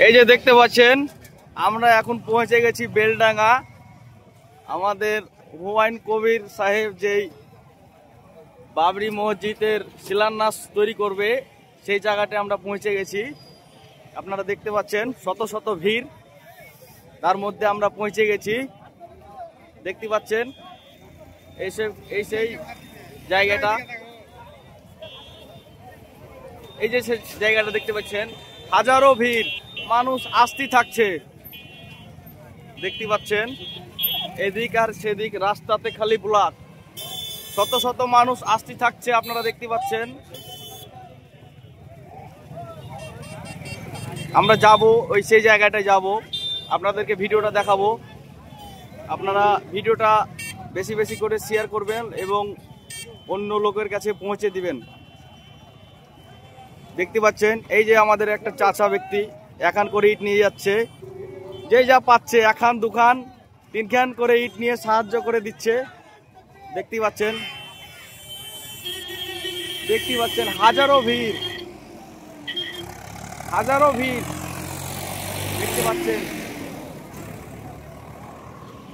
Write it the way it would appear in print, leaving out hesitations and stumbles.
এই যে দেখতে পাচ্ছেন আমরা এখন পৌঁছে গেছি বেলডাঙ্গা। আমাদের হুমায়ুন কবির সাহেব যেই বাবরি মসজিদের শিলান্যাস তৈরি করবে সেই জায়গাতে আমরা পৌঁছে গেছি। আপনারা দেখতে পাচ্ছেন শত শত ভিড়, তার মধ্যে আমরা পৌঁছে গেছি। দেখতে পাচ্ছেন এই সেই জায়গাটা, এই যে জায়গাটা দেখতে পাচ্ছেন, হাজারো ভিড়, মানুষ আসতেই থাকছে। দেখতে পাচ্ছেন এদিক আর সেদিক রাস্তাতে খালি ব্লক, শত শত মানুষ আসতে থাকছে। আপনারা দেখতে পাচ্ছেন আমরা যাব ওই সেই জায়গাটায় যাব, আপনাদেরকে ভিডিওটা দেখাবো। আপনারা ভিডিওটা বেশি বেশি করে শেয়ার করবেন এবং অন্য লোকের কাছে পৌঁছে দিবেন। দেখতে পাচ্ছেন এই যে আমাদের একটা চাচা ব্যক্তি এখান করে ইট নিয়ে যাচ্ছে, যে যা পাচ্ছে এখান দুখান তিনখান করে ইট নিয়ে সাহায্য করে দিচ্ছে। দেখতে পাচ্ছেন হাজারো ভিড়, হাজারো ভিড় দেখতে পাচ্ছেন।